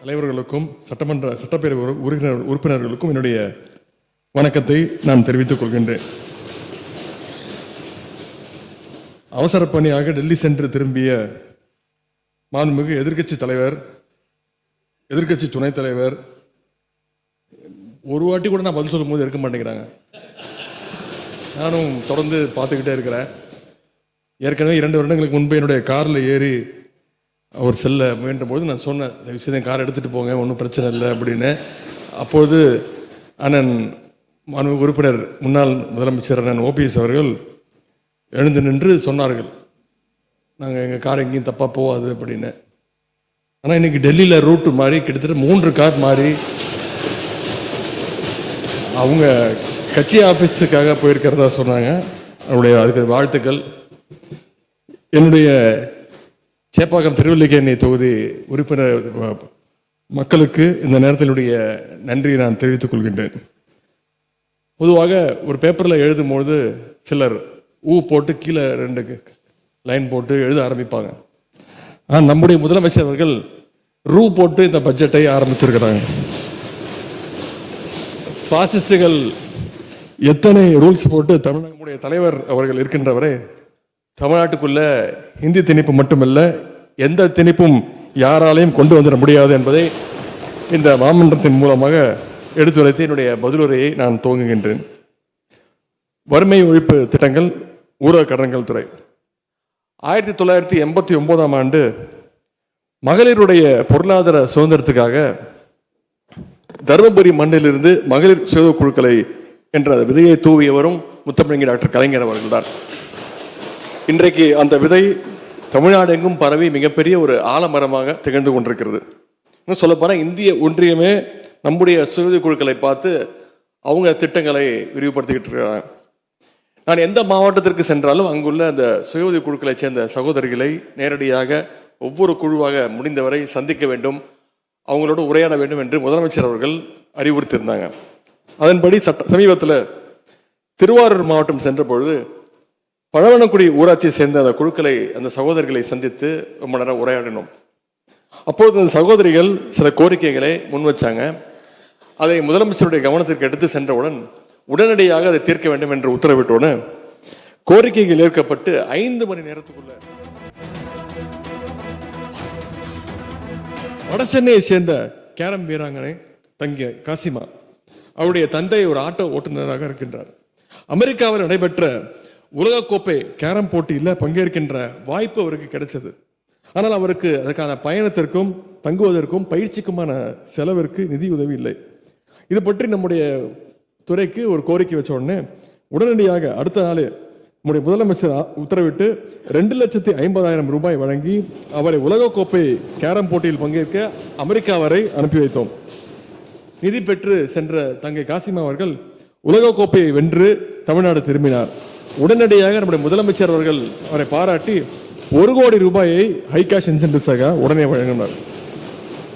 தலைவர்களுக்கும் சட்டப்பேரவை உறுப்பினர்களுக்கும் என்னுடைய வணக்கத்தை நான் தெரிவித்துக் கொள்கின்றேன். அவசர பணியாக டெல்லி சென்று திரும்பிய மாண்புமிகு எதிர்க்கட்சி தலைவர், எதிர்க்கட்சி துணைத் தலைவர் ஒரு வாட்டி கூட நான் பதில் சொல்லும் போது இருக்க மாட்டேங்கிறாங்க. நானும் தொடர்ந்து பார்த்துக்கிட்டே இருக்கிறேன். ஏற்கனவே 2 வருடங்களுக்கு முன்பு என்னுடைய காரில் ஏறி அவர் செல்ல முயன்ற போது நான் சொன்னேன், இந்த விஷயத்தை கார் எடுத்துகிட்டு போங்க, ஒன்றும் பிரச்சனை இல்லை அப்படின்னு. அப்பொழுது அண்ணன் மாண்புமிகு உறுப்பினர் முன்னாள் முதலமைச்சர் அண்ணன் ஓபிஎஸ் அவர்கள் எழுந்து நின்று சொன்னார்கள், நாங்கள் எங்கள் கார் எங்கேயும் தப்பாக போகாது அப்படின்னு. ஆனால் இன்னைக்கு டெல்லியில் ரூட்டு மாறி கிட்டத்தட்ட 3 கார் மாறி அவங்க கட்சி ஆஃபீஸுக்காக போயிருக்கிறதா சொன்னாங்க. அதுக்கு வாழ்த்துக்கள். என்னுடைய சேப்பாக்கம் திருவல்லிக்கேணி தொகுதி உறுப்பினர் மக்களுக்கு இந்த நேரத்தினுடைய நன்றியை நான் தெரிவித்துக் கொள்கின்றேன். பொதுவாக ஒரு பேப்பரில் எழுதும்போது சிலர் போட்டு கீழே 2 லைன் போட்டு எழுத ஆரம்பிப்பாங்க. ஆனால் நம்முடைய முதலமைச்சர் அவர்கள் போட்டு இந்த பட்ஜெட்டை ஆரம்பிச்சிருக்கிறாங்க. பாசிஸ்டுகள் எத்தனை ரூல்ஸ் போட்டு தமிழகமுடைய தலைவர் அவர்கள் இருக்கின்றவரை தமிழ்நாட்டுக்குள்ள இந்தி திணிப்பு மட்டுமல்ல, எந்த திணிப்பும் யாராலையும் கொண்டு வந்துட முடியாது என்பதை இந்த மாமன்றத்தின் மூலமாக எடுத்துரைத்து என்னுடைய பதிலுரையை நான் துவங்குகின்றேன். வறுமை ஒழிப்பு திட்டங்கள், ஊரக கடன்கள் துறை. 1989ஆம் ஆண்டு மகளிருடைய பொருளாதார சுதந்திரத்துக்காக தருமபுரி மண்ணிலிருந்து மகளிர் சுய குழுக்களை என்ற விதையை தூவியவரும் முத்தமிழ் டாக்டர் கலைஞர் அவர்கள்தான். இன்றைக்கு அந்த விதை தமிழ்நாடு எங்கும் பரவி மிகப்பெரிய ஒரு ஆலமரமாக திகழ்ந்து கொண்டிருக்கிறது. இன்னும் சொல்லப்போனால் இந்திய ஒன்றியமே நம்முடைய சுய குழுக்களை பார்த்து அவங்க திட்டங்களை விரிவுபடுத்திக்கிட்டு இருக்கிறாங்க. நான் எந்த மாவட்டத்திற்கு சென்றாலும் அங்குள்ள அந்த சுய உதவி குழுக்களை சேர்ந்த சகோதரிகளை நேரடியாக ஒவ்வொரு குழுவாக முடிந்தவரை சந்திக்க வேண்டும், அவங்களோட உரையாட வேண்டும் என்று முதலமைச்சர் அவர்கள் அறிவுறுத்தியிருந்தாங்க. அதன்படி சமீபத்தில் திருவாரூர் மாவட்டம் சென்ற பொழுது பழவனக்குடி ஊராட்சியை சேர்ந்த அந்த குழுக்களை, அந்த சகோதரிகளை சந்தித்து ரொம்ப நேரம் உரையாடினோம். அப்போது அந்த சகோதரிகள் சில கோரிக்கைகளை முன் வச்சாங்க. அதை முதலமைச்சருடைய கவனத்திற்கு எடுத்து சென்றவுடன் உடனடியாக அதை தீர்க்க வேண்டும் என்று உத்தரவிட்டோன்னு கோரிக்கைகள் ஏற்கப்பட்டு 5 மணி நேரத்துக்குள்ள வடசென்னையை சேர்ந்த கேரம் வீராங்கனை தங்கிய காசிமா, அவருடைய தந்தை ஒரு ஆட்டோ ஓட்டுநராக இருக்கின்றார். அமெரிக்காவில் நடைபெற்ற உலகக்கோப்பை கேரம் போட்டியில் பங்கேற்கின்ற வாய்ப்பு அவருக்கு கிடைச்சது. ஆனால் அவருக்கு அதுக்கான பயணத்திற்கும் தங்குவதற்கும் பயிற்சிக்குமான செலவிற்கு நிதி உதவி இல்லை. இது பற்றி நம்முடைய துறைக்கு ஒரு கோரிக்கை வச்ச உடனே உடனடியாக அடுத்த நாள் நம்முடைய முதலமைச்சர் உத்தரவிட்டு 2,50,000 ரூபாய் வழங்கி அவரை உலகக்கோப்பை கேரம் போட்டியில் பங்கேற்க அமெரிக்கா வரை அனுப்பி வைத்தோம். நிதி பெற்று சென்ற தங்கை காசிமா அவர்கள் உலகக்கோப்பையை வென்று தமிழ்நாடு திரும்பினார். உடனடியாக நம்முடைய முதலமைச்சர் அவர்கள் அவரை பாராட்டி 1 கோடி ரூபாயை ஹை கேஷ் இன்சென்டிவ்ஸாக உடனே வழங்கினார்.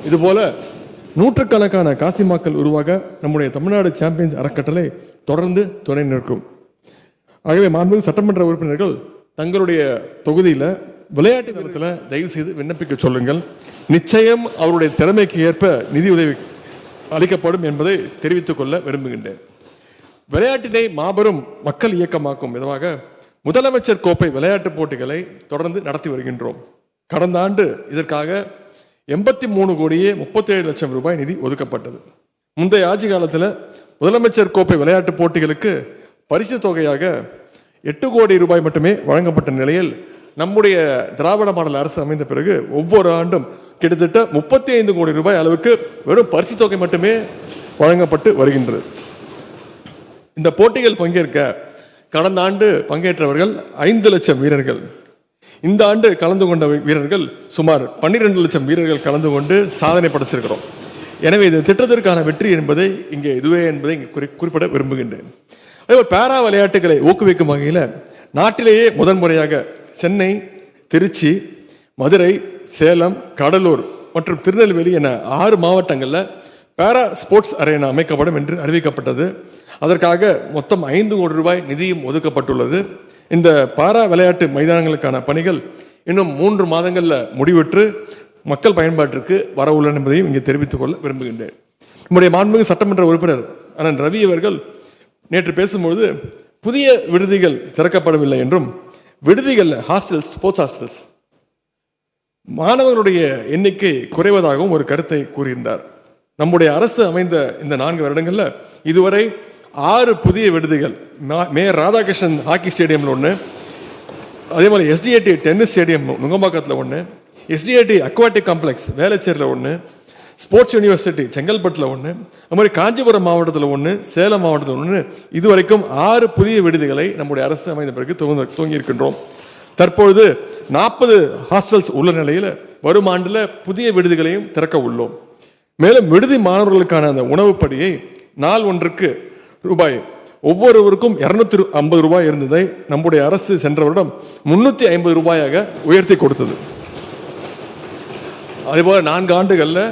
இதுபோல நூற்றுக்கணக்கான காசிமாக்கள் உருவாக நம்முடைய தமிழ்நாடு சாம்பியன்ஸ் அறக்கட்டளை தொடர்ந்து துணை நிற்கும். ஆகவே மாண்புமிகு சட்டமன்ற உறுப்பினர்கள் தங்களுடைய தொகுதியில் விளையாட்டு தளத்தில் தயவு செய்து விண்ணப்பிக்க சொல்லுங்கள். நிச்சயம் அவருடைய திறமைக்கு ஏற்ப நிதி உதவி அளிக்கப்படும் என்பதை தெரிவித்துக் கொள்ள விரும்புகின்றேன். விளையாட்டினை மாபெரும் மக்கள் இயக்கமாக்கும் விதமாக முதலமைச்சர் கோப்பை விளையாட்டுப் போட்டிகளை தொடர்ந்து நடத்தி வருகின்றோம். கடந்த ஆண்டு இதற்காக 83 கோடியே 37 லட்சம் ரூபாய் நிதி ஒதுக்கப்பட்டது. முந்தைய ஆட்சி காலத்தில் முதலமைச்சர் கோப்பை விளையாட்டுப் போட்டிகளுக்கு பரிசு தொகையாக 8 கோடி ரூபாய் மட்டுமே வழங்கப்பட்ட நிலையில் நம்முடைய திராவிட மாடல் அரசு அமைந்த பிறகு ஒவ்வொரு ஆண்டும் கிட்டத்தட்ட 35 கோடி ரூபாய் அளவுக்கு வெறும் பரிசு தொகை மட்டுமே வழங்கப்பட்டு வருகின்றது. இந்த போட்டிகள் பங்கேற்க கடந்த ஆண்டு பங்கேற்றவர்கள் 5 லட்சம் வீரர்கள். இந்த ஆண்டு கலந்து கொண்ட வீரர்கள் சுமார் 12 லட்சம் வீரர்கள் கலந்து கொண்டு சாதனை படைச்சிருக்கிறோம். எனவே இந்த திட்டத்திற்கான வெற்றி என்பதை இங்கே இதுவே என்பதை குறிப்பிட விரும்புகின்றேன். அதேபோல் பேரா விளையாட்டுகளை ஊக்குவிக்கும் வகையில் நாட்டிலேயே முதன்முறையாக சென்னை, திருச்சி, மதுரை, சேலம், கடலூர் மற்றும் திருநெல்வேலி என 6 மாவட்டங்களில் பேரா ஸ்போர்ட்ஸ் அரேனா அமைக்கப்படும் என்று அறிவிக்கப்பட்டது. அதற்காக மொத்தம் 5 கோடி ரூபாய் நிதியும் ஒதுக்கப்பட்டுள்ளது. இந்த பாரா விளையாட்டு மைதானங்களுக்கான பணிகள் இன்னும் 3 மாதங்களில் முடிவுற்று மக்கள் பயன்பாட்டிற்கு வர உள்ளன என்பதையும் இங்கே தெரிவித்துக் கொள்ள விரும்புகின்றேன். நம்முடைய மாண்புமிகு சட்டமன்ற உறுப்பினர் அண்ணன் ரவி அவர்கள் நேற்று பேசும்பொழுது புதிய விடுதிகள் திறக்கப்படவில்லை என்றும், விடுதிகள் ஹாஸ்டல்ஸ், ஸ்போர்ட்ஸ் ஹாஸ்டல்ஸ் மாணவர்களுடைய எண்ணிக்கை குறைவதாகவும் ஒரு கருத்தை கூறியிருந்தார். நம்முடைய அரசு அமைந்த இந்த 4 வருடங்கள்ல இதுவரை 6 புதிய விடுதிகள், மேயர் ராதாகிருஷ்ணன் ஹாக்கி ஸ்டேடியம்ல ஒன்று, அதே மாதிரி எஸ்டிஏடி டென்னிஸ் ஸ்டேடியம் நுங்கம்பாக்கத்தில் ஒன்று, எஸ்டிஏடி அக்வாட்டிக் காம்ப்ளெக்ஸ் வேளச்சேரியில் ஒன்று, ஸ்போர்ட்ஸ் யூனிவர்சிட்டி செங்கல்பட்டில் ஒன்று, அது மாதிரி காஞ்சிபுரம் மாவட்டத்தில் ஒன்று, சேலம் மாவட்டத்தில் ஒன்று, இதுவரைக்கும் 6 புதிய விடுதிகளை நம்முடைய அரசு அமைந்த பிறகு துவங்கி இருக்கின்றோம். தற்பொழுது 40 ஹாஸ்டல்ஸ் உள்ள நிலையில் வரும் ஆண்டில் புதிய விடுதிகளையும் திறக்க உள்ளோம். மேலும் விடுதி மாணவர்களுக்கான அந்த உணவுப்படியை நாள் ஒன்றுக்கு ரூபாய் ஒவ்வொருவருக்கும் 250 ரூபாய் இருந்ததை நம்முடைய அரசு சென்ற வருடம் 350 ரூபாயாக உயர்த்தி கொடுத்தது. அதேபோல 4 ஆண்டுகளில்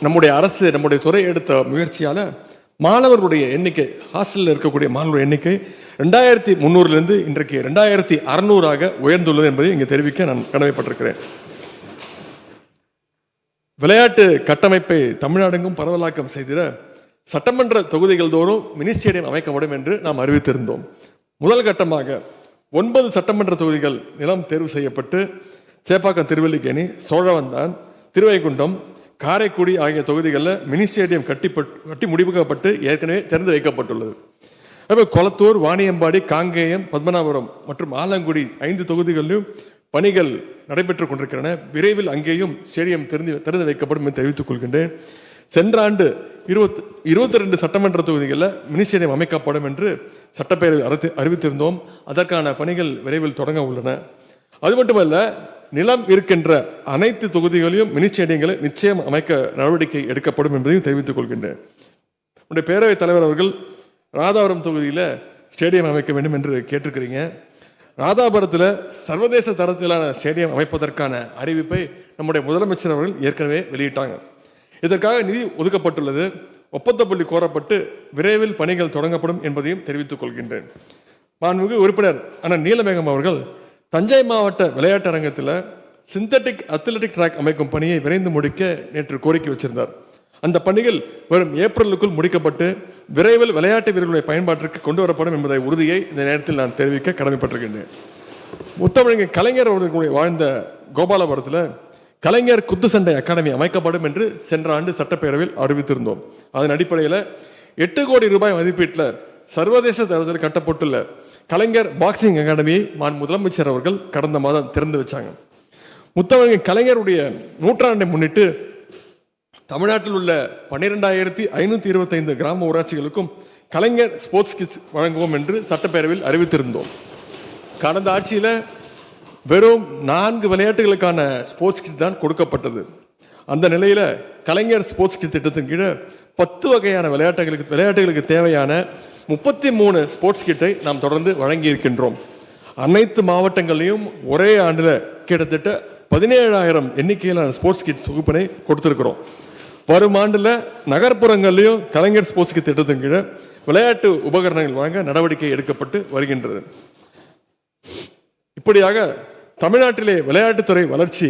நம்முடைய அரசு, நம்முடைய துறை எடுத்த முயற்சியால மாணவர்களுடைய எண்ணிக்கை, ஹாஸ்டலில் இருக்கக்கூடிய மாணவர்களுடைய எண்ணிக்கை 2300 இன்றைக்கு 2600 உயர்ந்துள்ளது என்பதை இங்கே தெரிவிக்க நான் கடமைப்பட்டிருக்கிறேன். விளையாட்டு கட்டமைப்பை தமிழ்நாடெங்கும் பரவலாக்கம் செய்திட சட்டமன்ற தொகுதிகள் தோறும் மினி ஸ்டேடியம் அமைக்கப்படும் என்று நாம் அறிவித்திருந்தோம். முதல் கட்டமாக 9 சட்டமன்ற தொகுதிகள் நிலம் தேர்வு செய்யப்பட்டு சேப்பாக்கம், திருவல்லிக்கேணி, சோழவந்தான், திருவைகுண்டம், காரைக்குடி ஆகிய தொகுதிகளில் மினி ஸ்டேடியம் கட்டி முடிக்கப்பட்டு ஏற்கனவே திறந்து வைக்கப்பட்டுள்ளது. அதே கொளத்தூர், வாணியம்பாடி, காங்கேயம், பத்மநாபபுரம் மற்றும் ஆலங்குடி 5 தொகுதிகளிலும் பணிகள் நடைபெற்றுக் கொண்டிருக்கின்றன. விரைவில் அங்கேயும் ஸ்டேடியம் திறந்து வைக்கப்படும் என்று தெரிவித்துக் கொள்கின்றேன். சென்ற ஆண்டு 22 சட்டமன்ற தொகுதிகளில் மினி ஸ்டேடியம் அமைக்கப்படும் என்று சட்டப்பேரவை அறிவித்திருந்தோம். அதற்கான பணிகள் விரைவில் தொடங்க உள்ளன. அது மட்டுமல்ல, நிலம் இருக்கின்ற அனைத்து தொகுதிகளிலும் மினி ஸ்டேடியங்களை நிச்சயம் அமைக்க நடவடிக்கை எடுக்கப்படும் என்பதையும் தெரிவித்துக் கொள்கின்றேன். நம்முடைய பேரவைத் தலைவர் அவர்கள் ராதாபுரம் தொகுதியில் ஸ்டேடியம் அமைக்க வேண்டும் என்று கேட்டிருக்கிறீங்க. ராதாபுரத்தில் சர்வதேச தரத்திலான ஸ்டேடியம் அமைப்பதற்கான அறிவிப்பை நம்முடைய முதலமைச்சர் அவர்கள் ஏற்கனவே வெளியிட்டாங்க. இதற்காக நிதி ஒதுக்கப்பட்டுள்ளது. ஒப்பந்த புள்ளி கோரப்பட்டு விரைவில் பணிகள் தொடங்கப்படும் என்பதையும் தெரிவித்துக் கொள்கின்றேன். மாண்புமிகு உறுப்பினர் அண்ணன் நீலமேகம் அவர்கள் தஞ்சை மாவட்ட விளையாட்டு அரங்கத்தில் சிந்தட்டிக் அத்லெட்டிக் ட்ராக் அமைக்கும் பணியை விரைந்து முடிக்க நேற்று கோரிக்கை வச்சிருந்தார். அந்த பணிகள் வரும் ஏப்ரலுக்குள் முடிக்கப்பட்டு விரைவில் விளையாட்டு வீரர்களுடைய பயன்பாட்டிற்கு கொண்டு வரப்படும் என்பதை உறுதியை இந்த நேரத்தில் நான் தெரிவிக்க கடமைப்பட்டிருக்கின்றேன். முத்தமிழர் கலைஞர் அவர்களுடைய வாழ்ந்த கோபாலபுரத்தில் கலைஞர் குத்துச்சண்டை அகாடமி அமைக்கப்படும் என்று சென்ற ஆண்டு சட்டப்பேரவையில் அறிவித்திருந்தோம். அதன் அடிப்படையில் 8 கோடி ரூபாய் மதிப்பீட்டில் சர்வதேச தரத்தில் கட்டப்பட்டுள்ள கலைஞர் பாக்ஸிங் அகாடமியை முதலமைச்சர் அவர்கள் கடந்த மாதம் திறந்து வச்சாங்க. முத்தமிழர் கலைஞருடைய நூற்றாண்டை முன்னிட்டு தமிழ்நாட்டில் உள்ள 12,525 கிராம ஊராட்சிகளுக்கும் கலைஞர் ஸ்போர்ட்ஸ் கிட்ஸ் வழங்குவோம் என்று சட்டப்பேரவையில் அறிவித்திருந்தோம். கடந்த ஆட்சியில் வெறும் 4 விளையாட்டுகளுக்கான ஸ்போர்ட்ஸ் கிட் தான் கொடுக்கப்பட்டது. அந்த நிலையில் கலைஞர் ஸ்போர்ட்ஸ் கிட் திட்டத்தின் கீழே 10 வகையான விளையாட்டுகளுக்கு தேவையான 33 ஸ்போர்ட்ஸ் கிட்டை நாம் தொடர்ந்து வழங்கி இருக்கின்றோம். அனைத்து மாவட்டங்களையும் ஒரே ஆண்டில் கிட்டத்தட்ட 17,000 எண்ணிக்கையிலான ஸ்போர்ட்ஸ் கிட் தொகுப்பினை கொடுத்திருக்கிறோம். வரும் ஆண்டில் நகர்ப்புறங்களிலும் கலைஞர் ஸ்போர்ட்ஸ் கிட் திட்டத்தின் கீழே விளையாட்டு உபகரணங்கள் வழங்க நடவடிக்கை எடுக்கப்பட்டு வருகின்றது. இப்படியாக தமிழ்நாட்டிலே விளையாட்டுத்துறை வளர்ச்சி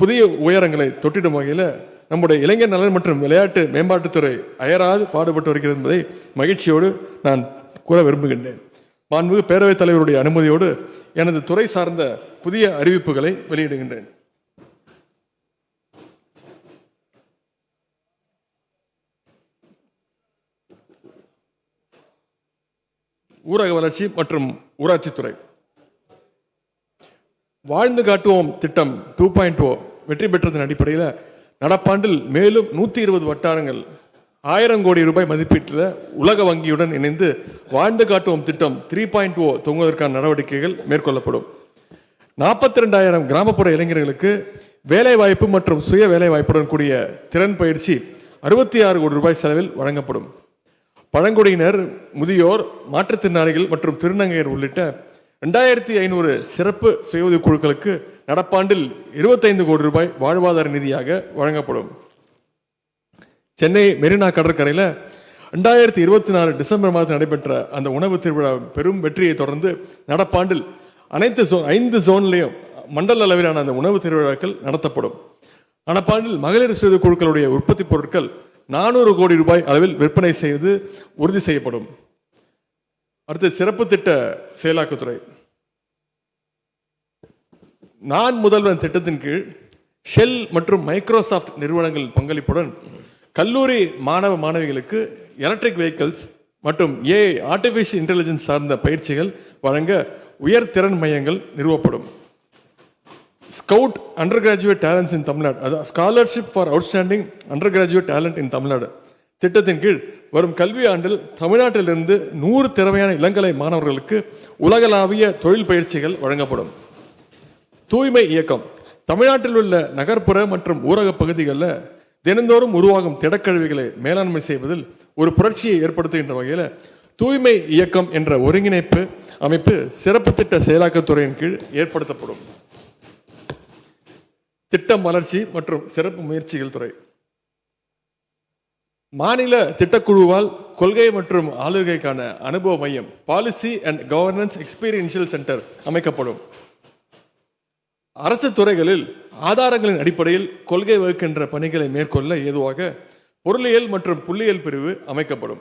புதிய உயரங்களை தொட்டிடும் வகையில் நம்முடைய இளைஞர் நலன் மற்றும் விளையாட்டு மேம்பாட்டுத்துறை அயராது பாடுபட்டு வருகிறது என்பதை மகிழ்ச்சியோடு நான் கூற விரும்புகின்றேன். மாண்புமிகு பேரவைத் தலைவருடைய அனுமதியோடு எனது துறை சார்ந்த புதிய அறிவிப்புகளை வெளியிடுகின்றேன். ஊரக வளர்ச்சி மற்றும் ஊராட்சித்துறை வாழ்ந்து காட்டுவோம் திட்டம் 2.0 வெற்றி பெற்றதன் அடிப்படையில் நடப்பாண்டில் மேலும் 120 வட்டாரங்கள் 1000 கோடி ரூபாய் மதிப்பீட்டில் உலக வங்கியுடன் இணைந்து வாழ்ந்து காட்டுவோம் திட்டம் 3.0 துவங்குவதற்கான நடவடிக்கைகள் மேற்கொள்ளப்படும். 42,000 கிராமப்புற இளைஞர்களுக்கு வேலைவாய்ப்பு மற்றும் சுய வேலைவாய்ப்புடன் கூடிய திறன் பயிற்சி 66 கோடி ரூபாய் செலவில் வழங்கப்படும். பழங்குடியினர், முதியோர், மாற்றுத்திறனாளிகள் மற்றும் திருநங்கையர் உள்ளிட்ட 2500 சிறப்பு சுய உதவி குழுக்களுக்கு நடப்பாண்டில் 25 கோடி ரூபாய் வாழ்வாதார நிதியாக வழங்கப்படும். சென்னை மெரினா கடற்கரையில் 2024 டிசம்பர் மாதத்தில் நடைபெற்ற அந்த உணவு திருவிழா பெரும் வெற்றியை தொடர்ந்து நடப்பாண்டில் அனைத்து 5 ஜோன்லையும் மண்டல அளவிலான அந்த உணவு திருவிழாக்கள் நடத்தப்படும். நடப்பாண்டில் மகளிர் சுய குழுக்களுடைய உற்பத்தி பொருட்கள் 400 கோடி ரூபாய் அளவில் விற்பனை செய்து உறுதி செய்யப்படும். அடுத்து சிறப்பு திட்ட செயலாக்கத்துறை. நான் முதல்வன் திட்டத்தின் கீழ் ஷெல் மற்றும் மைக்ரோசாஃப்ட் நிறுவனங்கள் பங்களிப்புடன் கல்லூரி மாணவ மாணவிகளுக்கு எலக்ட்ரிக் வெஹிக்கிள்ஸ் மற்றும் ஏஐ ஆர்டிஃபிஷியல் இன்டெலிஜென்ஸ் சார்ந்த பயிற்சிகள் வழங்க உயர் திறன் மையங்கள் நிறுவப்படும். Scout undergraduate talents in Tamil Nadu, அதாவது scholarship for outstanding undergraduate talent in Tamil Nadu திட்டத்தின் கீழ் வரும் கல்வி ஆண்டில் தமிழ்நாட்டிலிருந்து 100 திறமையான இளங்கலை மாணவர்களுக்கு உலகளாவிய தொழில் பயிற்சிகள் வழங்கப்படும். தூய்மை இயக்கம். தமிழ்நாட்டில் உள்ள நகர்ப்புற மற்றும் ஊரக பகுதிகளில் தினந்தோறும் உருவாகும் திடக்கழிவுகளை மேலாண்மை செய்வதில் ஒரு புரட்சியை ஏற்படுத்துகின்ற வகையில் தூய்மை இயக்கம் என்ற ஒருங்கிணைப்பு அமைப்பு சிறப்பு திட்ட செயலாக்கத்துறையின் கீழ் ஏற்படுத்தப்படும். திட்டம் வளர்ச்சி மற்றும் சிறப்பு முயற்சிகள் துறை. மாநில திட்டக்குழுவால் கொள்கை மற்றும் ஆளுகைக்கான அனுபவ மையம் policy and governance experiential centre அமைக்கப்படும். அரசு துறைகளில் ஆதாரங்களின் அடிப்படையில் கொள்கை வகுக்கின்ற பணிகளை மேற்கொள்ள ஏதுவாக பொருளியல் மற்றும் புள்ளியியல் பிரிவு அமைக்கப்படும்.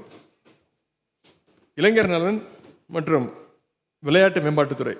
இளைஞர் நலன் மற்றும் விளையாட்டு மேம்பாட்டுத்துறை.